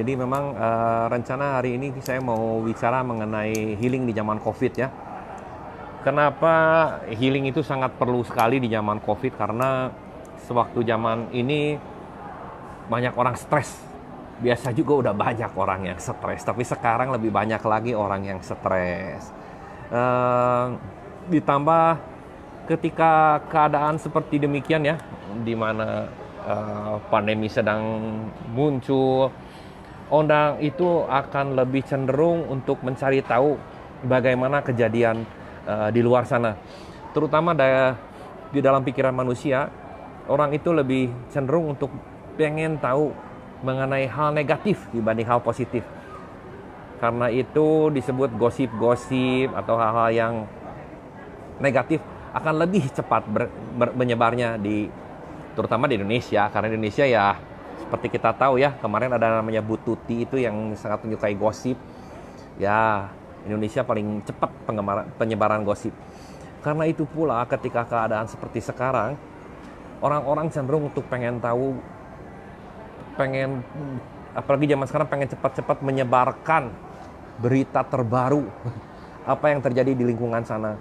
Jadi memang rencana hari ini saya mau bicara mengenai healing di zaman COVID ya. Kenapa healing itu sangat perlu sekali di zaman COVID? Karena sewaktu zaman ini banyak orang stres. Biasa juga udah banyak orang yang stres, tapi sekarang lebih banyak lagi orang yang stres. Ditambah ketika keadaan seperti demikian ya, di mana pandemi sedang muncul, orang itu akan lebih cenderung untuk mencari tahu bagaimana kejadian di luar sana. Terutama di dalam pikiran manusia, orang itu lebih cenderung untuk pengen tahu mengenai hal negatif dibanding hal positif. Karena itu disebut gosip-gosip atau hal-hal yang negatif akan lebih cepat menyebarnya terutama di Indonesia. Karena Indonesia ya seperti kita tahu ya, kemarin ada namanya Bu Tuti itu yang sangat menyukai gosip. Ya, Indonesia paling cepat penyebaran gosip. Karena itu pula ketika keadaan seperti sekarang, orang-orang cenderung untuk apalagi zaman sekarang pengen cepat-cepat menyebarkan berita terbaru apa yang terjadi di lingkungan sana.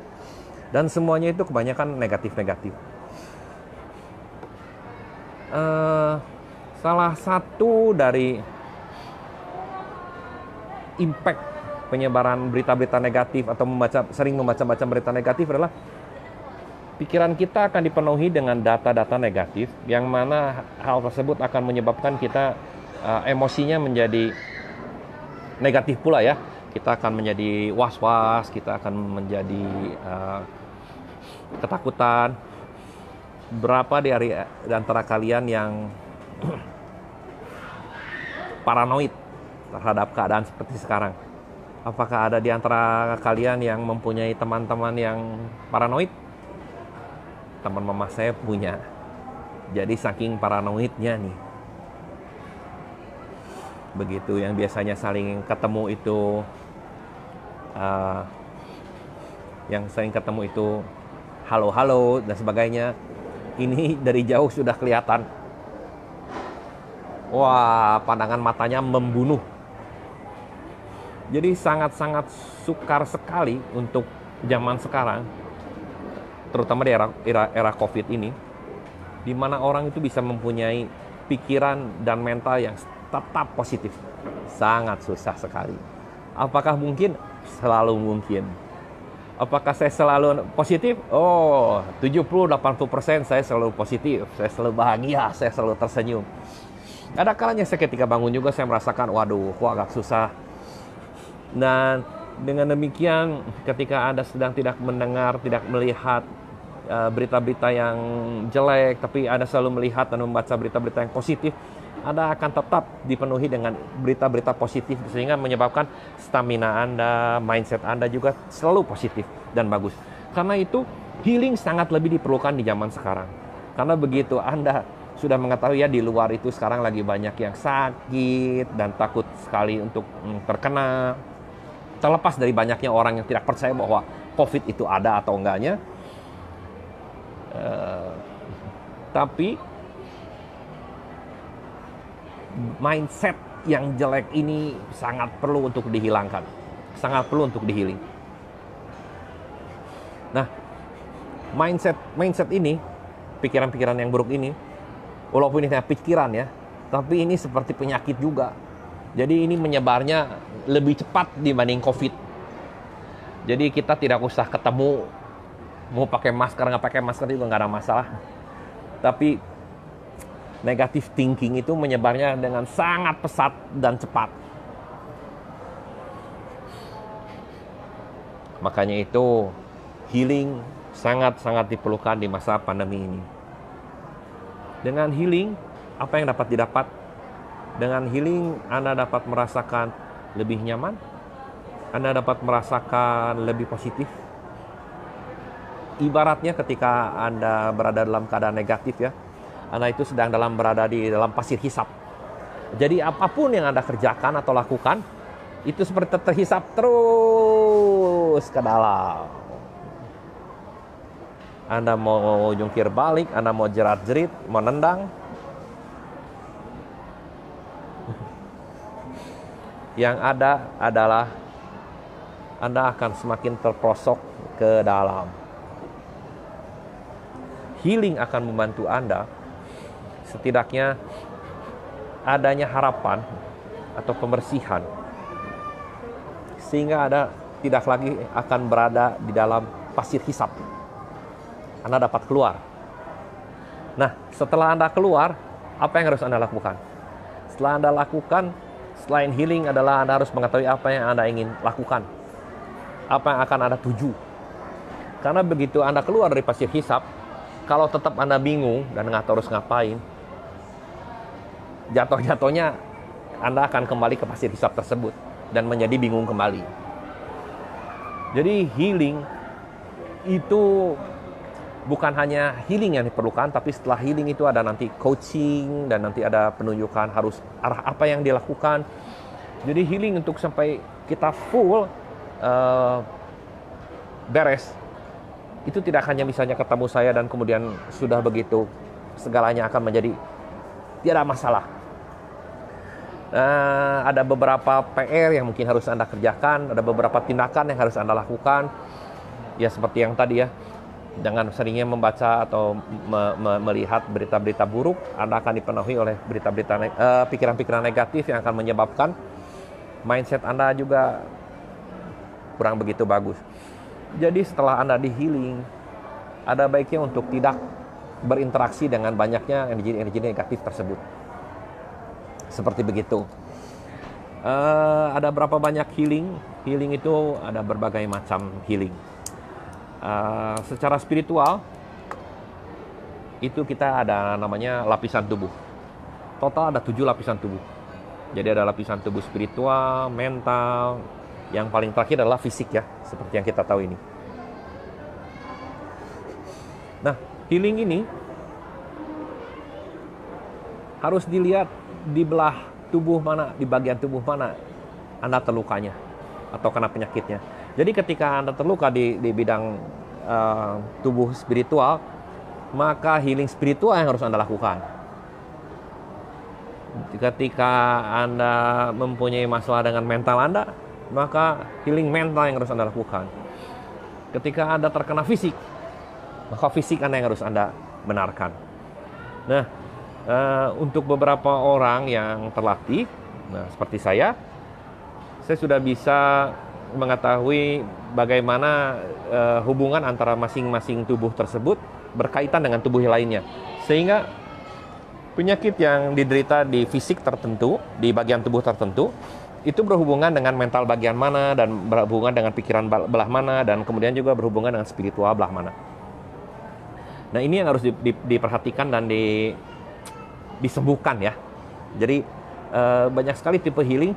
Dan semuanya itu kebanyakan negatif-negatif. Salah satu dari impact penyebaran berita-berita negatif atau sering membaca berita negatif adalah pikiran kita akan dipenuhi dengan data-data negatif, yang mana hal tersebut akan menyebabkan kita emosinya menjadi negatif pula ya. Kita akan menjadi was-was, kita akan menjadi ketakutan. Berapa di antara kalian yang paranoid terhadap keadaan seperti sekarang? Apakah ada di antara kalian yang mempunyai teman-teman yang paranoid? Teman mama saya punya. Jadi saking paranoidnya nih. Begitu yang biasanya saling ketemu itu halo-halo dan sebagainya. Ini dari jauh sudah kelihatan. Wah, pandangan matanya membunuh. Jadi sangat-sangat sukar sekali untuk zaman sekarang, terutama di era COVID ini, di mana orang itu bisa mempunyai pikiran dan mental yang tetap positif. Sangat susah sekali. Apakah mungkin? Selalu mungkin. Apakah saya selalu positif? Oh, 70-80% saya selalu positif. Saya selalu bahagia, saya selalu tersenyum. Ada kalanya saya ketika bangun juga saya merasakan, waduh, kok agak susah. Dan dengan demikian, ketika Anda sedang tidak mendengar, tidak melihat berita-berita yang jelek, tapi Anda selalu melihat dan membaca berita-berita yang positif, Anda akan tetap dipenuhi dengan berita-berita positif, sehingga menyebabkan stamina Anda, mindset Anda juga selalu positif dan bagus. Karena itu, healing sangat lebih diperlukan di zaman sekarang. Karena begitu Anda sudah mengetahui ya, di luar itu sekarang lagi banyak yang sakit dan takut sekali untuk terkena. Terlepas dari banyaknya orang yang tidak percaya bahwa COVID itu ada atau enggaknya. Tapi mindset yang jelek ini sangat perlu untuk dihilangkan. Sangat perlu untuk dihealing. Nah, mindset ini, pikiran-pikiran yang buruk ini, walaupun ini hanya pikiran ya, tapi ini seperti penyakit juga. Jadi ini menyebarnya lebih cepat dibanding COVID. Jadi kita tidak usah ketemu, mau pakai masker nggak pakai masker juga nggak ada masalah. Tapi negative thinking itu menyebarnya dengan sangat pesat dan cepat. Makanya itu healing sangat-sangat diperlukan di masa pandemi ini. Dengan healing, apa yang dapat didapat? Dengan healing, Anda dapat merasakan lebih nyaman. Anda dapat merasakan lebih positif. Ibaratnya ketika Anda berada dalam keadaan negatif ya, Anda itu sedang berada di dalam pasir hisap. Jadi apapun yang Anda kerjakan atau lakukan, itu seperti terhisap terus ke dalam. Anda mau jungkir balik, Anda mau jerat-jerit, mau nendang, Yang ada adalah Anda akan semakin terprosok ke dalam. Healing akan membantu Anda, setidaknya adanya harapan atau pembersihan, sehingga Anda tidak lagi akan berada di dalam pasir hisap. Anda dapat keluar. Nah, setelah Anda keluar, apa yang harus Anda lakukan? Setelah Anda lakukan, selain healing adalah Anda harus mengetahui apa yang Anda ingin lakukan. Apa yang akan Anda tuju. Karena begitu Anda keluar dari pasir hisap, kalau tetap Anda bingung dan nggak tahu harus ngapain, jatuh-jatuhnya Anda akan kembali ke pasir hisap tersebut dan menjadi bingung kembali. Jadi healing itu bukan hanya healing yang diperlukan, tapi setelah healing itu ada nanti coaching dan nanti ada penunjukan harus arah apa yang dilakukan. Jadi healing untuk sampai kita full beres, itu tidak hanya misalnya ketemu saya dan kemudian sudah begitu segalanya akan menjadi tidak masalah. Ada beberapa PR yang mungkin harus Anda kerjakan, ada beberapa tindakan yang harus Anda lakukan. Ya seperti yang tadi ya, jangan seringnya membaca atau melihat berita-berita buruk. Anda akan dipenuhi oleh pikiran-pikiran negatif yang akan menyebabkan mindset Anda juga kurang begitu bagus. Jadi setelah Anda di healing, ada baiknya untuk tidak berinteraksi dengan banyaknya energi-energi negatif tersebut. Seperti begitu. Ada berapa banyak healing? Healing itu ada berbagai macam healing. Secara spiritual, itu kita ada namanya lapisan tubuh. Total ada 7 lapisan tubuh. Jadi ada lapisan tubuh spiritual, mental, yang paling terakhir adalah fisik ya, seperti yang kita tahu ini. Nah, healing ini harus dilihat di belah tubuh mana, di bagian tubuh mana Anda terlukanya atau kena penyakitnya. Jadi ketika Anda terluka di bidang tubuh spiritual, maka healing spiritual yang harus Anda lakukan. Ketika Anda mempunyai masalah dengan mental Anda, maka healing mental yang harus Anda lakukan. Ketika Anda terkena fisik, maka fisik Anda yang harus Anda benarkan. Nah, untuk beberapa orang yang terlatih, nah seperti saya sudah bisa mengetahui bagaimana hubungan antara masing-masing tubuh tersebut berkaitan dengan tubuh lainnya. Sehingga penyakit yang diderita di fisik tertentu, di bagian tubuh tertentu, itu berhubungan dengan mental bagian mana, dan berhubungan dengan pikiran belah mana, dan kemudian juga berhubungan dengan spiritual belah mana. Nah ini yang harus diperhatikan dan disembuhkan ya. Jadi banyak sekali tipe healing,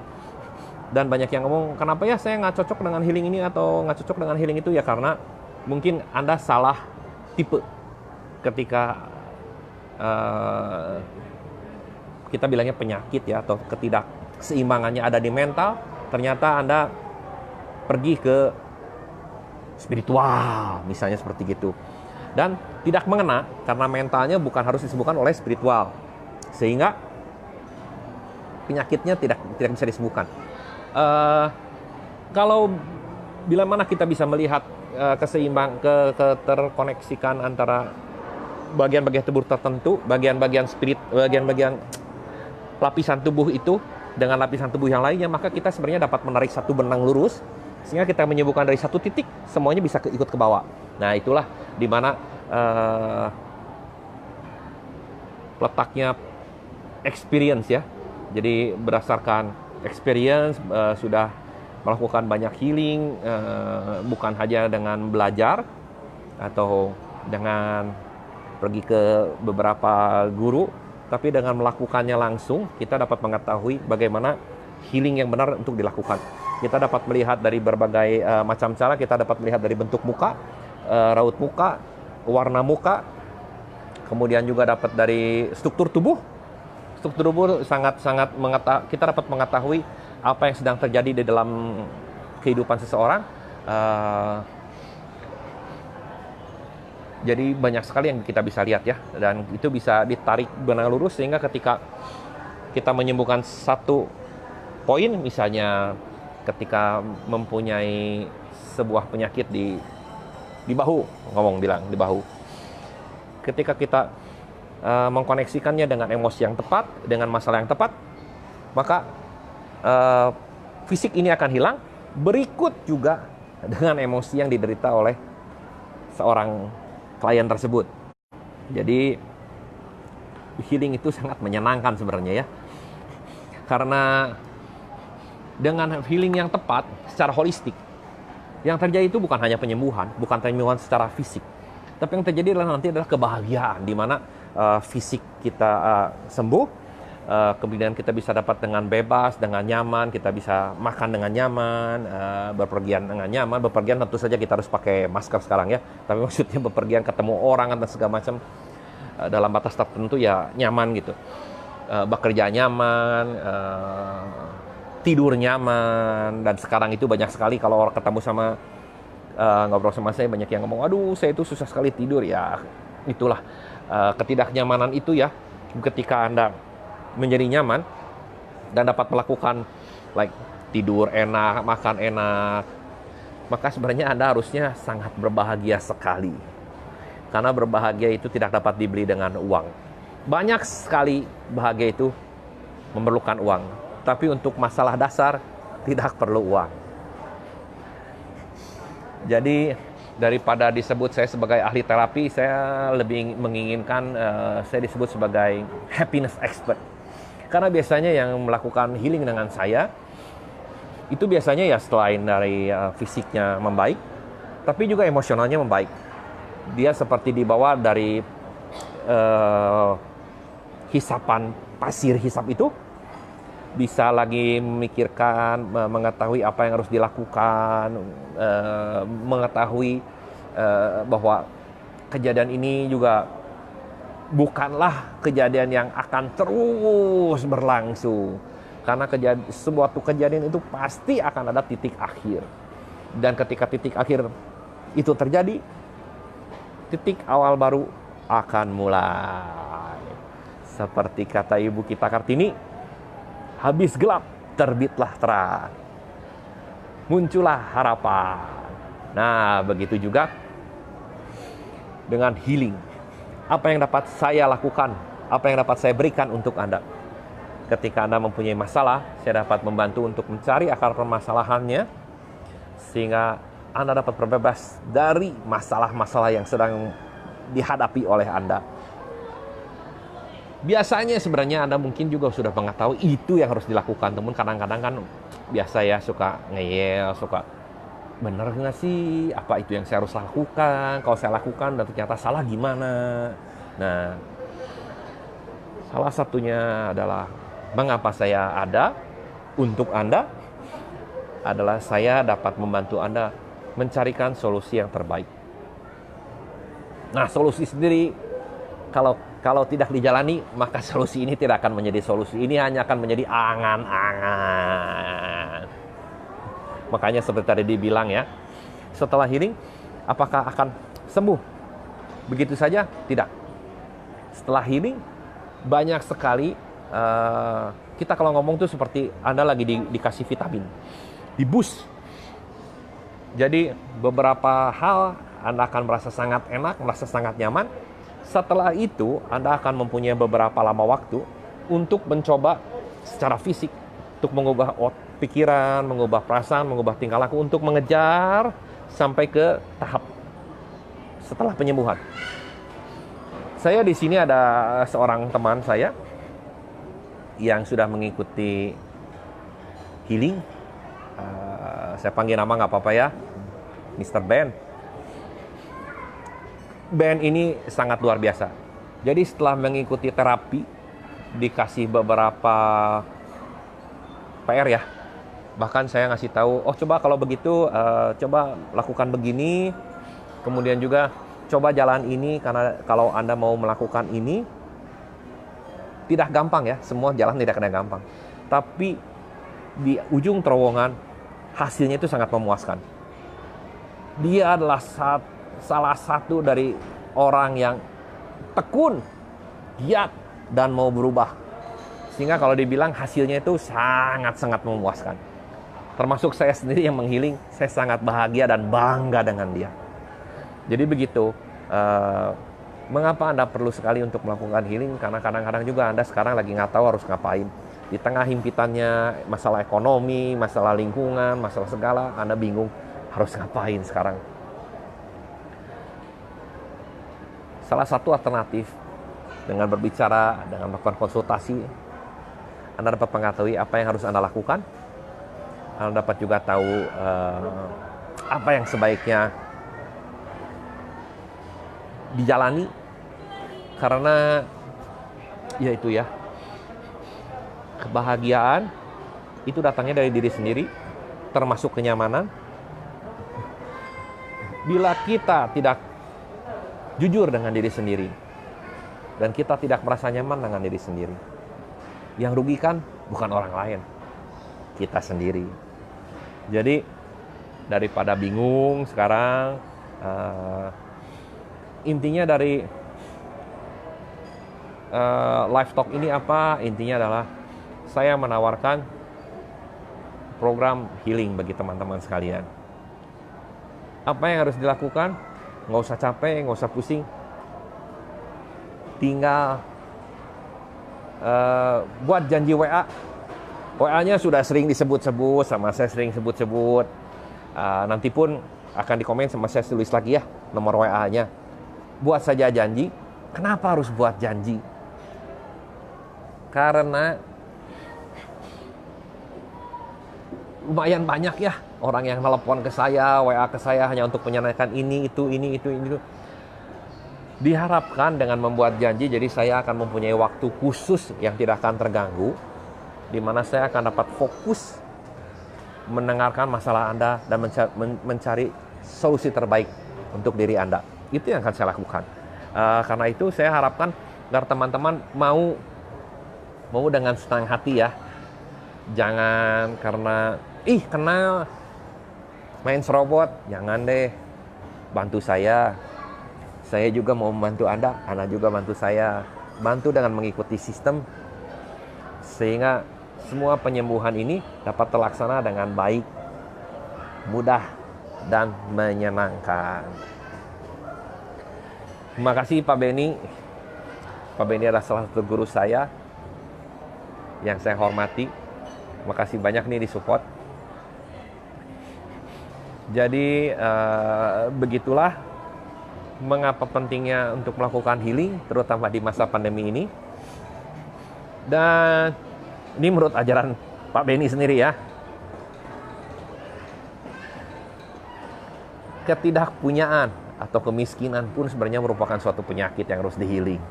dan banyak yang ngomong, kenapa ya saya nggak cocok dengan healing ini atau nggak cocok dengan healing itu? Ya karena mungkin Anda salah tipe. Ketika kita bilangnya penyakit ya, atau ketidakseimbangannya ada di mental, ternyata Anda pergi ke spiritual, misalnya seperti gitu. Dan tidak mengena, karena mentalnya bukan harus disembuhkan oleh spiritual. Sehingga penyakitnya tidak bisa disembuhkan. Kalau bila mana kita bisa melihat keterkoneksikan antara bagian-bagian tubuh tertentu, bagian-bagian lapisan tubuh itu dengan lapisan tubuh yang lainnya, maka kita sebenarnya dapat menarik satu benang lurus, sehingga kita menyembuhkan dari satu titik, semuanya bisa ikut ke bawah. Nah itulah dimana letaknya experience ya. Jadi berdasarkan experience sudah melakukan banyak healing, bukan hanya dengan belajar atau dengan pergi ke beberapa guru, tapi dengan melakukannya langsung, kita dapat mengetahui bagaimana healing yang benar untuk dilakukan. Kita dapat melihat dari berbagai macam cara. Kita dapat melihat dari bentuk muka, raut muka, warna muka, kemudian juga dapat dari struktur tubuh. Struktur tubuh sangat-sangat kita dapat mengetahui apa yang sedang terjadi di dalam kehidupan seseorang. Jadi banyak sekali yang kita bisa lihat ya, dan itu bisa ditarik benang lurus, sehingga ketika kita menyembuhkan satu poin, misalnya ketika mempunyai sebuah penyakit di bahu, di bahu. Ketika kita mengkoneksikannya dengan emosi yang tepat, dengan masalah yang tepat, maka fisik ini akan hilang. Berikut juga dengan emosi yang diderita oleh seorang klien tersebut. Jadi healing itu sangat menyenangkan sebenarnya ya. Karena dengan healing yang tepat secara holistik, yang terjadi itu bukan hanya penyembuhan, bukan penyembuhan secara fisik, tapi yang terjadi nanti adalah kebahagiaan, di mana fisik kita sembuh, kemudian kita bisa dapat dengan bebas, dengan nyaman, kita bisa makan dengan nyaman, bepergian dengan nyaman. Bepergian tentu saja kita harus pakai masker sekarang ya, tapi maksudnya bepergian ketemu orang atau segala macam dalam batas tertentu ya nyaman gitu. Bekerja nyaman, tidur nyaman, dan sekarang itu banyak sekali kalau orang ketemu sama ngobrol sama saya, banyak yang ngomong, aduh saya itu susah sekali tidur. Ya itulah ketidaknyamanan itu ya. Ketika Anda menjadi nyaman dan dapat melakukan tidur enak, makan enak, maka sebenarnya Anda harusnya sangat berbahagia sekali. Karena berbahagia itu tidak dapat dibeli dengan uang. Banyak sekali bahagia itu memerlukan uang, tapi untuk masalah dasar tidak perlu uang. Jadi daripada disebut saya sebagai ahli terapi, saya lebih menginginkan saya disebut sebagai happiness expert. Karena biasanya yang melakukan healing dengan saya itu biasanya ya selain dari fisiknya membaik, tapi juga emosionalnya membaik. Dia seperti dibawa dari hisapan pasir hisap itu, bisa lagi memikirkan, mengetahui apa yang harus dilakukan, mengetahui bahwa kejadian ini juga bukanlah kejadian yang akan terus berlangsung. Karena suatu kejadian itu pasti akan ada titik akhir. Dan ketika titik akhir itu terjadi, titik awal baru akan mulai. Seperti kata Ibu kita Kartini, habis gelap, terbitlah terang. Muncullah harapan. Nah, begitu juga dengan healing. Apa yang dapat saya lakukan? Apa yang dapat saya berikan untuk Anda? Ketika Anda mempunyai masalah, saya dapat membantu untuk mencari akar permasalahannya, sehingga Anda dapat terbebas dari masalah-masalah yang sedang dihadapi oleh Anda. Biasanya sebenarnya Anda mungkin juga sudah mengetahui itu yang harus dilakukan. Namun kadang-kadang kan biasa ya, suka ngeyel, suka bener nggak sih apa itu yang saya harus lakukan? Kalau saya lakukan dan ternyata salah gimana? Nah, salah satunya adalah mengapa saya ada untuk Anda adalah saya dapat membantu Anda mencarikan solusi yang terbaik. Nah, solusi sendiri kalau tidak dijalani, maka solusi ini tidak akan menjadi solusi. Ini hanya akan menjadi angan-angan. Makanya seperti tadi dibilang ya, setelah healing, apakah akan sembuh? Begitu saja? Tidak. Setelah healing, banyak sekali kita kalau ngomong tuh seperti Anda lagi dikasih vitamin, di-boost. Jadi beberapa hal Anda akan merasa sangat enak, merasa sangat nyaman. Setelah itu, Anda akan mempunyai beberapa lama waktu untuk mencoba secara fisik, untuk mengubah pikiran, mengubah perasaan, mengubah tingkah laku, untuk mengejar sampai ke tahap setelah penyembuhan. Saya di sini ada seorang teman saya yang sudah mengikuti healing. Saya panggil nama nggak apa-apa ya, Mr. Ben. Ben ini sangat luar biasa. Jadi setelah mengikuti terapi, dikasih beberapa PR ya. Bahkan saya ngasih tahu, oh coba kalau begitu, coba lakukan begini. Kemudian juga coba jalan ini, karena kalau Anda mau melakukan ini, tidak gampang ya. Semua jalan tidak kena gampang. Tapi di ujung terowongan, hasilnya itu sangat memuaskan. Dia adalah salah satu dari orang yang tekun, giat, dan mau berubah Sehingga kalau dibilang hasilnya itu sangat-sangat memuaskan. Termasuk saya sendiri yang menghealing, saya sangat bahagia dan bangga dengan dia. Jadi begitu. Mengapa Anda perlu sekali untuk melakukan healing? Karena kadang-kadang juga Anda sekarang lagi nggak tahu harus ngapain. Di tengah himpitannya masalah ekonomi, masalah lingkungan, masalah segala, Anda bingung harus ngapain sekarang. Salah satu alternatif dengan berbicara, dengan melakukan konsultasi, Anda dapat mengetahui apa yang harus Anda lakukan. Anda dapat juga tahu apa yang sebaiknya dijalani, karena yaitu ya, kebahagiaan itu datangnya dari diri sendiri, termasuk kenyamanan. Bila kita tidak jujur dengan diri sendiri dan kita tidak merasa nyaman dengan diri sendiri, yang rugikan bukan orang lain, kita sendiri. Jadi daripada bingung sekarang, intinya dari live talk ini apa? Intinya adalah saya menawarkan program healing bagi teman-teman sekalian. Apa yang harus dilakukan? Nggak usah capek, nggak usah pusing. Tinggal buat janji WA. WA-nya sudah sering disebut-sebut, sama saya sering sebut-sebut. Nanti pun akan dikomen sama saya, tulis lagi ya nomor WA-nya. Buat saja janji. Kenapa harus buat janji? Karena lumayan banyak ya orang yang telepon ke saya, WA ke saya hanya untuk menyanyikan ini, itu. Diharapkan dengan membuat janji, jadi saya akan mempunyai waktu khusus yang tidak akan terganggu, di mana saya akan dapat fokus mendengarkan masalah Anda dan mencari solusi terbaik untuk diri Anda. Itu yang akan saya lakukan. Karena itu saya harapkan agar teman-teman mau dengan senang hati ya. Jangan karena kenal main serobot, jangan deh. Bantu saya. Saya juga mau membantu Anda juga bantu saya. Bantu dengan mengikuti sistem sehingga semua penyembuhan ini dapat terlaksana dengan baik, mudah, dan menyenangkan. Terima kasih Pak Benny. Pak Benny adalah salah satu guru saya yang saya hormati. Terima kasih banyak nih disupport. Jadi begitulah mengapa pentingnya untuk melakukan healing, terutama di masa pandemi ini. Dan ini menurut ajaran Pak Benny sendiri ya. Ketidakpunyaan atau kemiskinan pun sebenarnya merupakan suatu penyakit yang harus di-healing.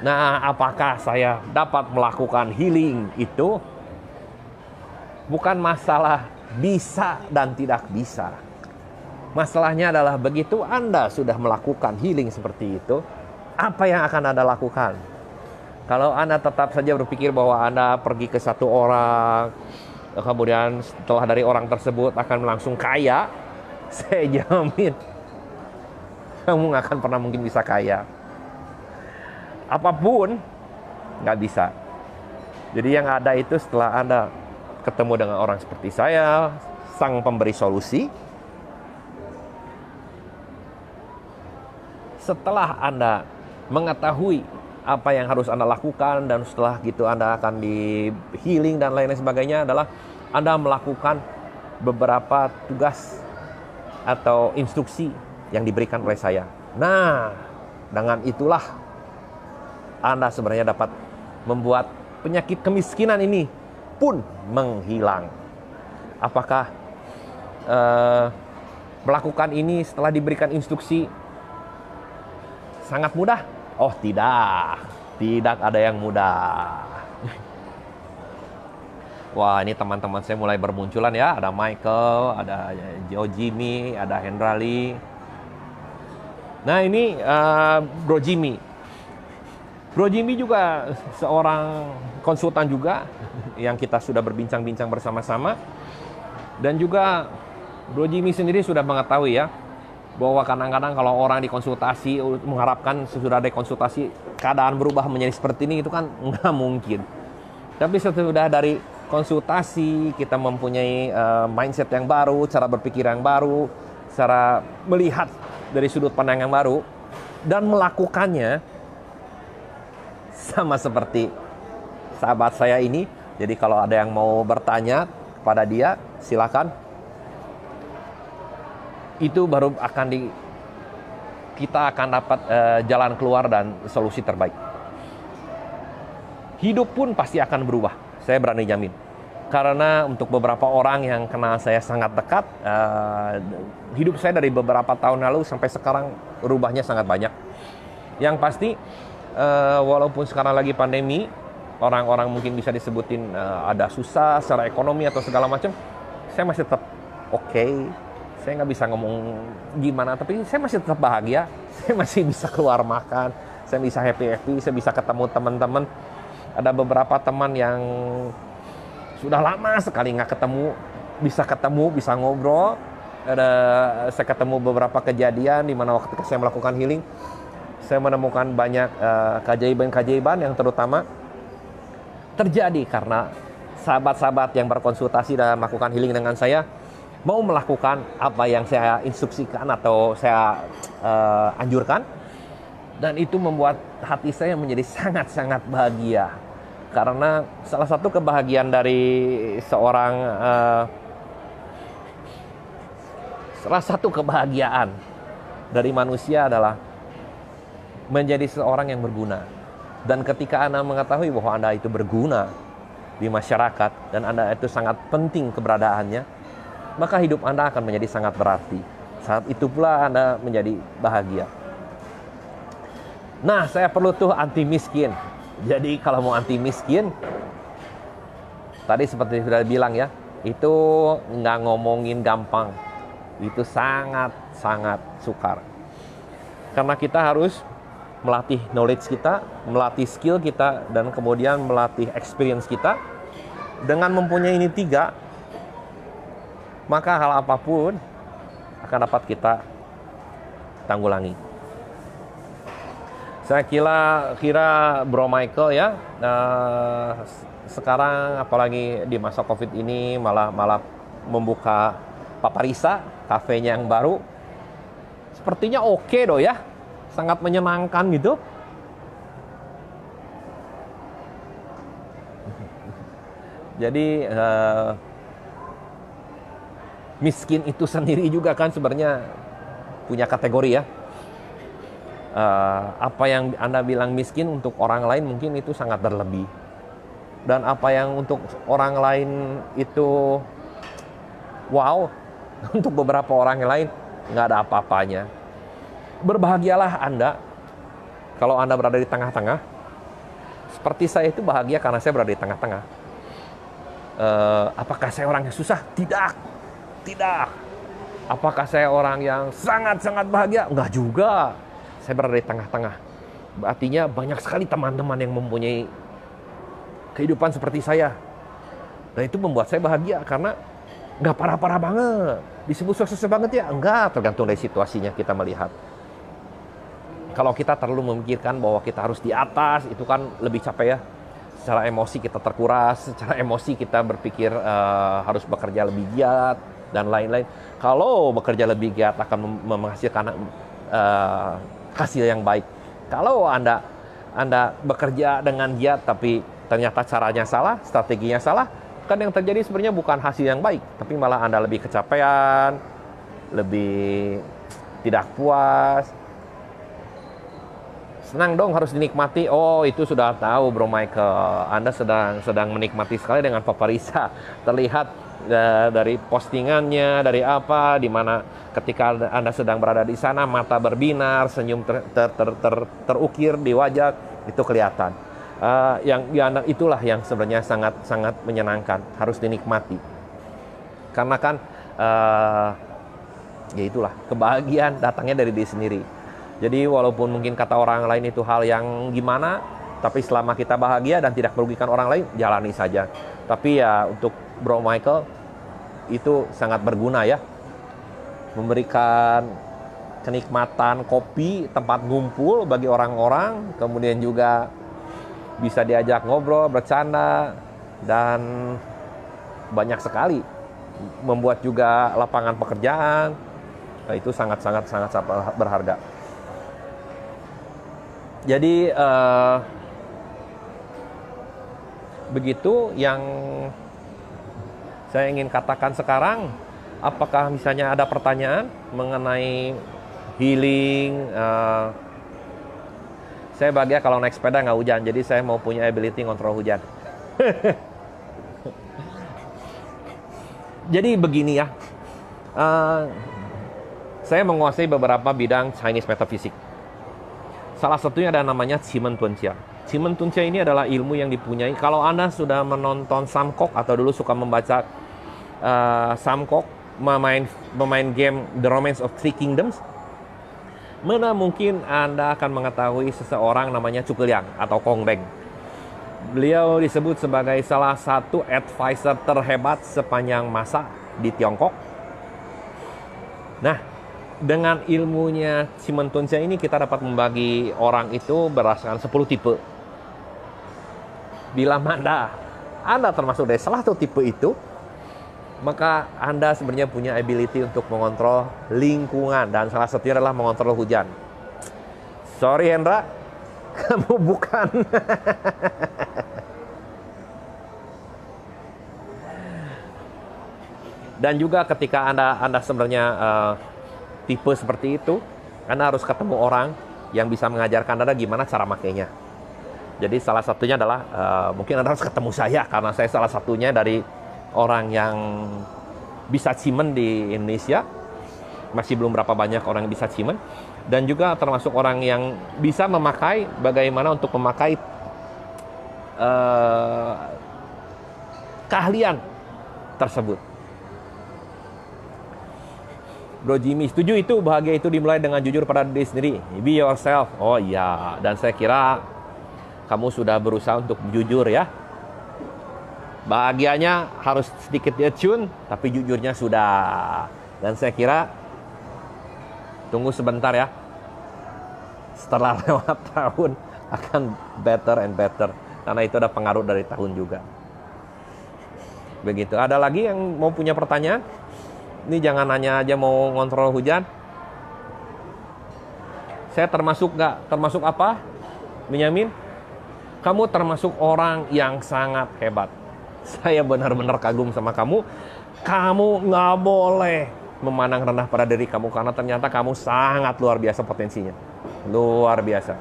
Nah, apakah saya dapat melakukan healing itu? Bukan masalah bisa dan tidak bisa. Masalahnya adalah begitu Anda sudah melakukan healing seperti itu, apa yang akan Anda lakukan? Kalau Anda tetap saja berpikir bahwa Anda pergi ke satu orang, kemudian setelah dari orang tersebut akan langsung kaya, saya jamin kamu nggak akan pernah mungkin bisa kaya. Apapun nggak bisa. Jadi yang ada itu setelah Anda ketemu dengan orang seperti saya, sang pemberi solusi, setelah Anda mengetahui apa yang harus Anda lakukan, dan setelah gitu Anda akan di healing dan lain-lain sebagainya, adalah Anda melakukan beberapa tugas atau instruksi yang diberikan oleh saya. Nah, dengan itulah Anda sebenarnya dapat membuat penyakit kemiskinan ini pun menghilang. Apakah melakukan ini setelah diberikan instruksi sangat mudah? Oh tidak, tidak ada yang mudah. Wah, ini teman-teman saya mulai bermunculan ya. Ada Michael, ada Joe Jimmy, ada Hendrali. Nah ini Bro Jimmy. Bro Jimmy juga seorang konsultan juga yang kita sudah berbincang-bincang bersama-sama. Dan juga Bro Jimmy sendiri sudah mengetahui ya Bahwa kadang-kadang kalau orang dikonsultasi mengharapkan sesudah dikonsultasi keadaan berubah menjadi seperti ini, itu kan nggak mungkin. Tapi sesudah dari konsultasi kita mempunyai mindset yang baru, cara berpikir yang baru, cara melihat dari sudut pandang yang baru, dan melakukannya sama seperti sahabat saya ini. Jadi kalau ada yang mau bertanya kepada dia, silakan. Itu baru kita akan dapat jalan keluar dan solusi terbaik. Hidup pun pasti akan berubah, saya berani jamin. Karena untuk beberapa orang yang kenal saya sangat dekat, hidup saya dari beberapa tahun lalu sampai sekarang rubahnya sangat banyak. Yang pasti, walaupun sekarang lagi pandemi, orang-orang mungkin bisa disebutin ada susah secara ekonomi atau segala macam, saya masih tetap oke. Saya nggak bisa ngomong gimana, tapi saya masih tetap bahagia. Saya masih bisa keluar makan, saya bisa happy-happy, saya bisa ketemu teman-teman. Ada beberapa teman yang sudah lama sekali nggak ketemu, bisa ngobrol. Saya ketemu beberapa kejadian di mana waktu saya melakukan healing, saya menemukan banyak keajaiban-keajaiban yang terutama terjadi karena sahabat-sahabat yang berkonsultasi dan melakukan healing dengan saya mau melakukan apa yang saya instruksikan atau saya anjurkan, dan itu membuat hati saya menjadi sangat-sangat bahagia. Karena salah satu kebahagiaan dari salah satu kebahagiaan dari manusia adalah menjadi seorang yang berguna. Dan ketika Anda mengetahui bahwa Anda itu berguna di masyarakat dan Anda itu sangat penting keberadaannya, maka hidup Anda akan menjadi sangat berarti. Saat itu pula Anda menjadi bahagia. Nah, saya perlu tuh anti miskin. Jadi kalau mau anti miskin, tadi seperti sudah bilang ya, itu nggak ngomongin gampang. Itu sangat-sangat sukar. Karena kita harus melatih knowledge kita, melatih skill kita, dan kemudian melatih experience kita. Dengan mempunyai ini 3, maka hal apapun akan dapat kita tanggulangi. Saya kira Bro Michael ya, sekarang apalagi di masa COVID ini malah membuka Paparisa, kafenya yang baru. Sepertinya oke doh ya, sangat menyenangkan gitu. Jadi miskin itu sendiri juga kan sebenarnya punya kategori ya. Apa yang Anda bilang miskin untuk orang lain mungkin itu sangat berlebih. Dan apa yang untuk orang lain itu wow, untuk beberapa orang yang lain nggak ada apa-apanya. Berbahagialah Anda kalau Anda berada di tengah-tengah. Seperti saya itu bahagia karena saya berada di tengah-tengah. Apakah saya orang yang susah? Tidak. Apakah saya orang yang sangat-sangat bahagia? Enggak juga. Saya berada di tengah-tengah. Artinya banyak sekali teman-teman yang mempunyai kehidupan seperti saya. Dan itu membuat saya bahagia karena enggak parah-parah banget. Disebut sukses banget ya? Enggak, tergantung dari situasinya kita melihat. Kalau kita terlalu memikirkan bahwa kita harus di atas, itu kan lebih capek ya. Secara emosi kita terkuras, secara emosi kita berpikir harus bekerja lebih giat, dan lain-lain. Kalau bekerja lebih giat akan menghasilkan hasil yang baik. Kalau Anda bekerja dengan giat tapi ternyata caranya salah, strateginya salah, kan yang terjadi sebenarnya bukan hasil yang baik, tapi malah Anda lebih kecapean, lebih tidak puas. Senang dong, harus dinikmati. Oh, itu sudah tahu Bro Michael. Anda sedang menikmati sekali dengan Paparisa. Terlihat dari postingannya, dari apa, di mana ketika Anda sedang berada di sana, mata berbinar, senyum terukir di wajah, itu kelihatan. Itulah yang sebenarnya sangat menyenangkan, harus dinikmati. Karena kan ya itulah, kebahagiaan datangnya dari diri sendiri. Jadi walaupun mungkin kata orang lain itu hal yang gimana, tapi selama kita bahagia dan tidak merugikan orang lain, jalani saja. Tapi ya untuk Bro Michael itu sangat berguna ya, memberikan kenikmatan kopi, tempat ngumpul bagi orang-orang, kemudian juga bisa diajak ngobrol, bercanda, dan banyak sekali membuat juga lapangan pekerjaan. Nah, itu sangat-sangat berharga. Jadi begitu yang saya ingin katakan sekarang. Apakah misalnya ada pertanyaan mengenai healing? Saya bahagia kalau naik sepeda nggak hujan, jadi saya mau punya ability ngontrol hujan. Jadi begini ya, saya menguasai beberapa bidang Chinese metaphysics. Salah satunya ada namanya Qimeng Tunxia. Qimeng Tunxia ini adalah ilmu yang dipunyai. Kalau Anda sudah menonton Samkok atau dulu suka membaca Samkok, memain game The Romance of Three Kingdoms, mana mungkin Anda akan mengetahui seseorang namanya Zhuge Liang atau Kong Beng. Beliau disebut sebagai salah satu advisor terhebat sepanjang masa di Tiongkok. Nah, dengan ilmunya Qimeng Tunxia ini kita dapat membagi orang itu berdasarkan 10 tipe. Bila Anda termasuk dari salah satu tipe itu, maka Anda sebenarnya punya ability untuk mengontrol lingkungan, dan salah satunya adalah mengontrol hujan. Sorry Hendra, kamu bukan. Dan juga ketika Anda sebenarnya tipe seperti itu, Anda harus ketemu orang yang bisa mengajarkan Anda gimana cara makainya. Jadi salah satunya adalah mungkin Anda harus ketemu saya, karena saya salah satunya dari orang yang bisa Qimeng di Indonesia. Masih belum berapa banyak orang yang bisa Qimeng. Dan juga termasuk orang yang bisa memakai, bagaimana untuk memakai keahlian tersebut. Bro Jimmy, setuju itu, bahagia itu dimulai dengan jujur pada diri sendiri. Be yourself. Oh iya, dan saya kira kamu sudah berusaha untuk jujur ya. Bahagianya harus sedikit di-tune, tapi jujurnya sudah. Dan saya kira, tunggu sebentar ya. Setelah lewat tahun, akan better and better. Karena itu ada pengaruh dari tahun juga. Begitu. Ada lagi yang mau punya pertanyaan? Ini jangan nanya aja mau ngontrol hujan. Saya termasuk nggak? Termasuk apa? Benyamin? Kamu termasuk orang yang sangat hebat. Saya benar-benar kagum sama kamu. Kamu nggak boleh memandang rendah pada diri kamu, karena ternyata kamu sangat luar biasa potensinya. Luar biasa.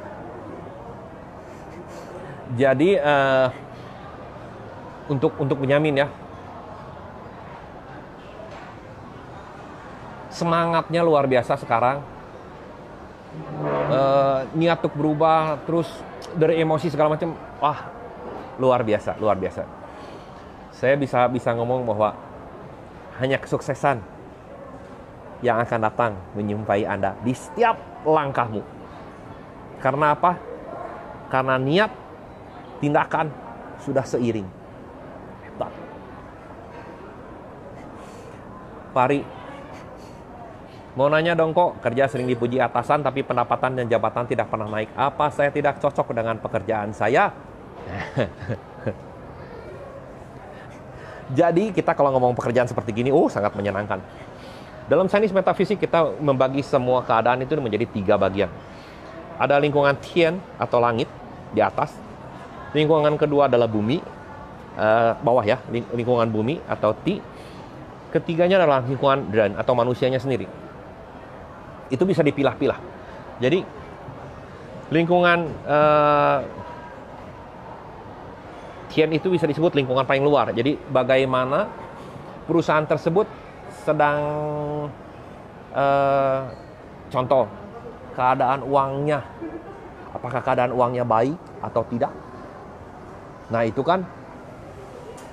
Jadi untuk Benyamin ya, semangatnya luar biasa sekarang. Niat untuk berubah, terus dari emosi segala macam, wah luar biasa, luar biasa. Saya bisa ngomong bahwa hanya kesuksesan yang akan datang menyumpai Anda di setiap langkahmu. Karena apa? Karena niat, tindakan sudah seiring. Hebat. Pari, mau nanya dong kok, kerja sering dipuji atasan tapi pendapatan dan jabatan tidak pernah naik. Apa saya tidak cocok dengan pekerjaan saya? Jadi kita kalau ngomong pekerjaan seperti gini, sangat menyenangkan. Dalam Chinese Metaphysics kita membagi semua keadaan itu menjadi 3 bagian. Ada lingkungan Tian atau langit di atas. Lingkungan kedua adalah bumi, bawah ya, lingkungan bumi atau Ti. Ketiganya adalah lingkungan Dran atau manusianya sendiri. Itu bisa dipilah-pilah. Jadi lingkungan Tian itu bisa disebut lingkungan paling luar. Jadi bagaimana perusahaan tersebut sedang contoh keadaan uangnya, apakah keadaan uangnya baik atau tidak. Nah itu kan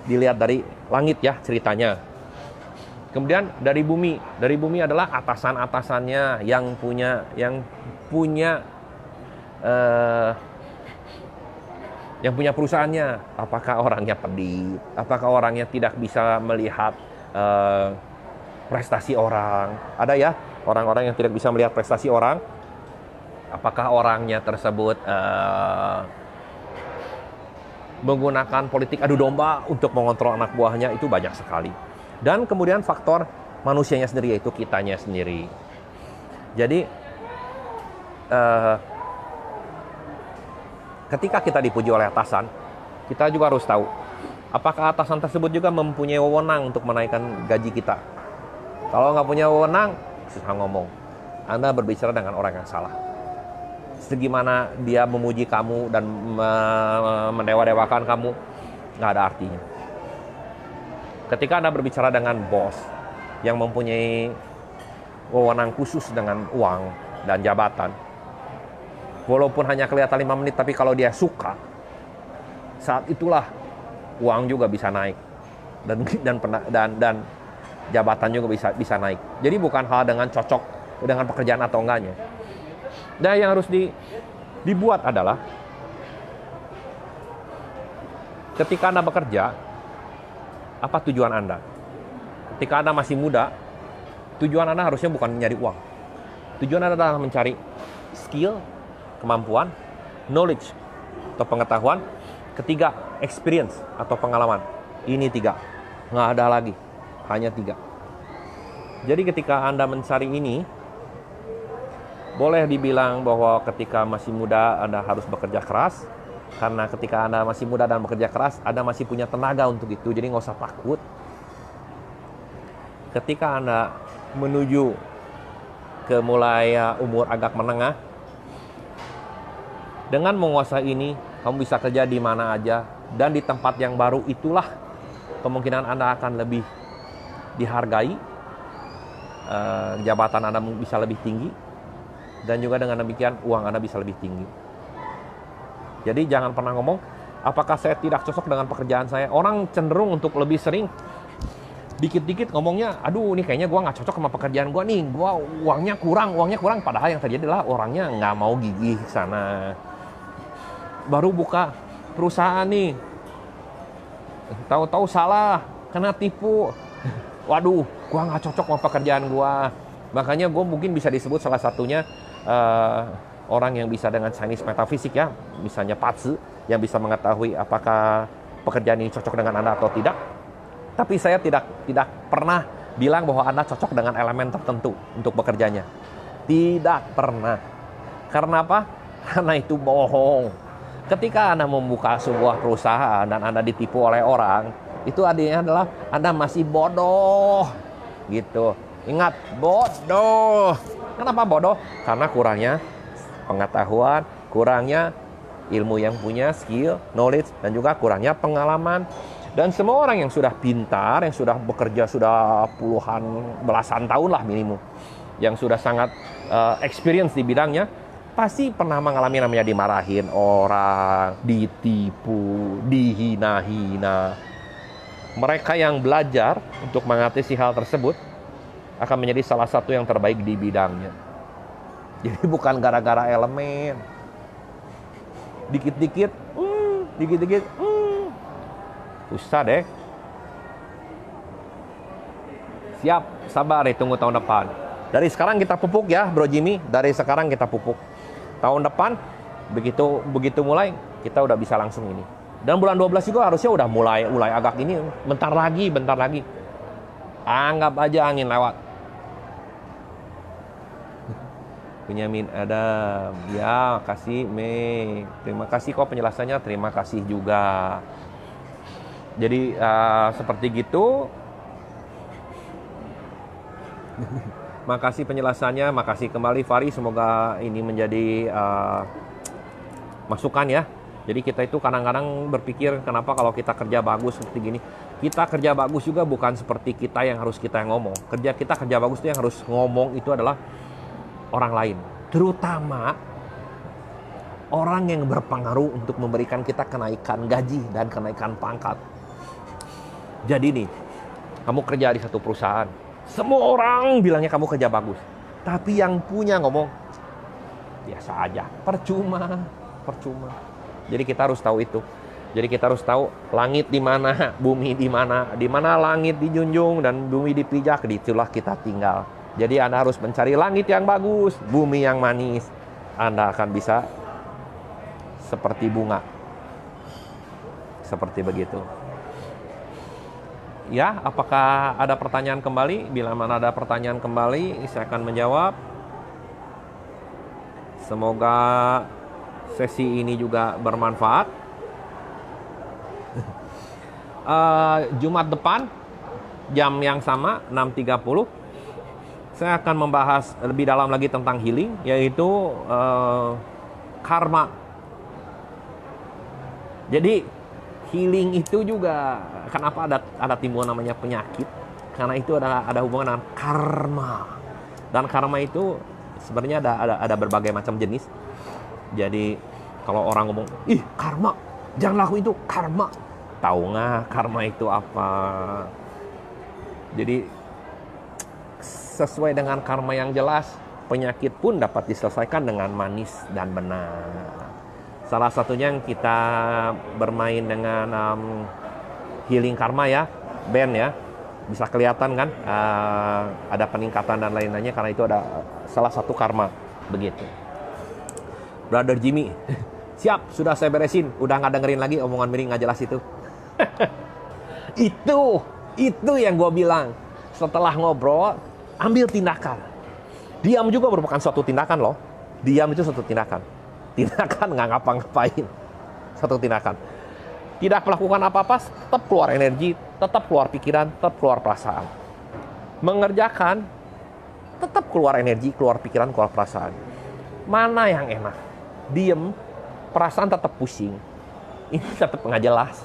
dilihat dari langit ya ceritanya. Kemudian dari bumi adalah atasan-atasannya yang punya perusahaannya. Apakah orangnya pedih? Apakah orangnya tidak bisa melihat prestasi orang? Ada ya Orang-orang yang tidak bisa melihat prestasi orang, apakah orangnya tersebut menggunakan politik adu domba untuk mengontrol anak buahnya, itu banyak sekali. Dan kemudian faktor manusianya sendiri, yaitu kitanya sendiri. Jadi ketika kita dipuji oleh atasan, kita juga harus tahu apakah atasan tersebut juga mempunyai wewenang untuk menaikkan gaji kita. Kalau nggak punya wewenang, susah ngomong. Anda berbicara dengan orang yang salah. Segimana dia memuji kamu dan mendewa-dewakan kamu, nggak ada artinya. Ketika Anda berbicara dengan bos yang mempunyai wewenang khusus dengan uang dan jabatan, walaupun hanya kelihatan 5 menit, tapi kalau dia suka, saat itulah uang juga bisa naik dan jabatan juga bisa naik. Jadi bukan hal dengan cocok dengan pekerjaan atau enggaknya. Dan yang harus dibuat adalah ketika Anda bekerja, apa tujuan Anda? Ketika Anda masih muda, tujuan Anda harusnya bukan mencari uang. Tujuan Anda adalah mencari skill, kemampuan, knowledge atau pengetahuan. Ketiga, experience atau pengalaman. Ini 3. Nggak ada lagi. Hanya 3. Jadi ketika Anda mencari ini, boleh dibilang bahwa ketika masih muda Anda harus bekerja keras. Karena ketika Anda masih muda dan bekerja keras, Anda masih punya tenaga untuk itu. Jadi nggak usah takut. Ketika Anda menuju ke mulai umur agak menengah, dengan menguasai ini, kamu bisa kerja di mana aja. Dan di tempat yang baru itulah kemungkinan Anda akan lebih dihargai. Jabatan Anda bisa lebih tinggi. Dan juga dengan demikian, uang Anda bisa lebih tinggi. Jadi jangan pernah ngomong, apakah saya tidak cocok dengan pekerjaan saya. Orang cenderung untuk lebih sering dikit-dikit ngomongnya, aduh ini kayaknya gue nggak cocok sama pekerjaan gue nih, gue uangnya kurang. Padahal yang terjadi adalah orangnya nggak mau gigih sana. Baru buka perusahaan nih, tahu-tahu salah, kena tipu. Waduh, gue nggak cocok sama pekerjaan gue. Makanya gue mungkin bisa disebut salah satunya orang yang bisa dengan Chinese metafisik ya, misalnya Patsu, yang bisa mengetahui apakah pekerjaan ini cocok dengan Anda atau tidak. Tapi saya tidak pernah bilang bahwa Anda cocok dengan elemen tertentu untuk bekerjanya. Tidak pernah. Karena apa? Karena itu bohong. Ketika Anda membuka sebuah perusahaan dan Anda ditipu oleh orang, itu artinya adalah Anda masih bodoh. Gitu. Ingat, bodoh. Kenapa bodoh? Karena kurangnya pengetahuan, kurangnya ilmu yang punya, skill, knowledge, dan juga kurangnya pengalaman. Dan semua orang yang sudah pintar, yang sudah bekerja sudah belasan tahun lah minimum, yang sudah sangat experience di bidangnya, pasti pernah mengalami namanya dimarahin orang, ditipu, dihina-hina. Mereka yang belajar untuk mengatasi hal tersebut akan menjadi salah satu yang terbaik di bidangnya. Jadi bukan gara-gara elemen. Dikit-dikit, susah deh. Siap, sabar deh, tunggu tahun depan. Dari sekarang kita pupuk ya, Bro Jimmy. Dari sekarang kita pupuk. Tahun depan, begitu mulai, kita udah bisa langsung ini. Dan bulan 12 juga harusnya udah mulai agak ini. Bentar lagi. Anggap aja angin lewat. Benyamin Adam, ya kasih Mei, terima kasih kok penjelasannya, terima kasih juga. Jadi seperti gitu. Makasih penjelasannya, makasih kembali Fari, semoga ini menjadi masukan ya. Jadi kita itu kadang-kadang berpikir kenapa kalau kita kerja bagus seperti gini. Kita kerja bagus juga bukan seperti kita yang ngomong. Kita kerja bagus itu yang harus ngomong itu adalah orang lain, terutama orang yang berpengaruh untuk memberikan kita kenaikan gaji dan kenaikan pangkat. Jadi nih, kamu kerja di satu perusahaan, semua orang bilangnya kamu kerja bagus, tapi yang punya ngomong biasa aja, percuma. Jadi kita harus tahu itu. Jadi kita harus tahu langit di mana, bumi di mana langit dijunjung dan bumi dipijak, ditulah kita tinggal. Jadi Anda harus mencari langit yang bagus, bumi yang manis. Anda akan bisa seperti bunga. Seperti begitu. Ya, apakah ada pertanyaan kembali? Bila mana ada pertanyaan kembali, saya akan menjawab. Semoga sesi ini juga bermanfaat. Jumat depan, jam yang sama, 6.30. Saya akan membahas lebih dalam lagi tentang healing, yaitu karma. Jadi healing itu juga kenapa ada timbul namanya penyakit? Karena itu ada hubungan dengan karma. Dan karma itu sebenarnya ada berbagai macam jenis. Jadi kalau orang ngomong, ih karma, jangan laku itu karma. Tahu nggak karma itu apa? Jadi sesuai dengan karma yang jelas, penyakit pun dapat diselesaikan dengan manis dan benar. Salah satunya yang kita bermain dengan healing karma ya, Ben ya. Bisa kelihatan kan ada peningkatan dan lain-lainnya karena itu ada salah satu karma begitu. Brother Jimmy, siap, sudah saya beresin, udah nggak dengerin lagi omongan miring nggak jelas itu. itu yang gue bilang. Setelah ngobrol, ambil tindakan. Diam juga merupakan suatu tindakan loh. Diam itu suatu tindakan. Tindakan nggak ngapa-ngapain. Suatu tindakan. Tidak melakukan apa-apa, tetap keluar energi, tetap keluar pikiran, tetap keluar perasaan. Mengerjakan, tetap keluar energi, keluar pikiran, keluar perasaan. Mana yang enak? Diem, perasaan tetap pusing. Ini tetap nggak jelas.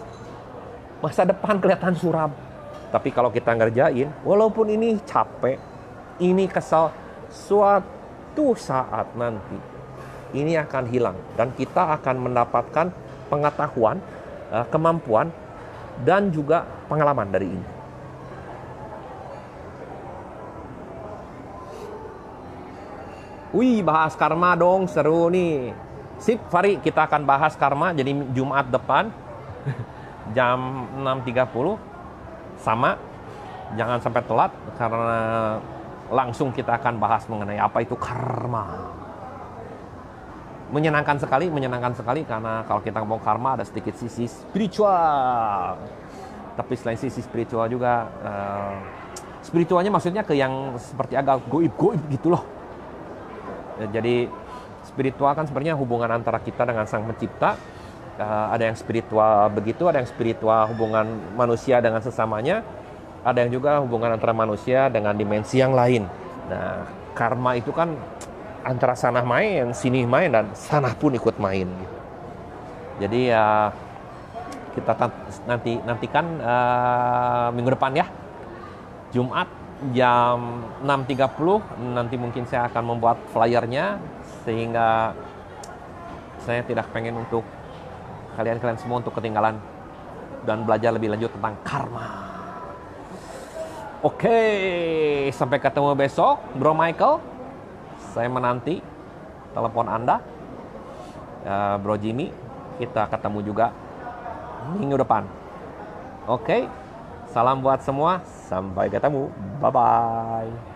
Masa depan kelihatan suram. Tapi kalau kita ngerjain, walaupun ini capek, ini kesal, suatu saat nanti ini akan hilang. Dan kita akan mendapatkan pengetahuan, kemampuan, dan juga pengalaman dari ini. Wih, bahas karma dong, seru nih. Sip, Fari, kita akan bahas karma. Jadi Jumat depan, jam 6.30. Sama, jangan sampai telat karena langsung kita akan bahas mengenai apa itu karma. Menyenangkan sekali karena kalau kita ngomong karma ada sedikit sisi spiritual. Tapi selain sisi spiritual juga, spiritualnya maksudnya ke yang seperti agak goib-goib gitu loh. Jadi spiritual kan sebenarnya hubungan antara kita dengan Sang Pencipta. Ada yang spiritual begitu, ada yang spiritual hubungan manusia dengan sesamanya, ada yang juga hubungan antara manusia dengan dimensi yang lain. Nah, karma itu kan antara sana main, sini main, dan sana pun ikut main. Jadi ya kita nantikan minggu depan ya, Jumat jam 6.30. Nanti mungkin saya akan membuat flyernya sehingga saya tidak pengen untuk kalian semua untuk ketinggalan dan belajar lebih lanjut tentang karma. Oke, sampai ketemu besok, Bro Michael. Saya menanti telepon Anda, Bro Jimmy. Kita ketemu juga minggu depan. Oke, salam buat semua. Sampai ketemu. Bye-bye.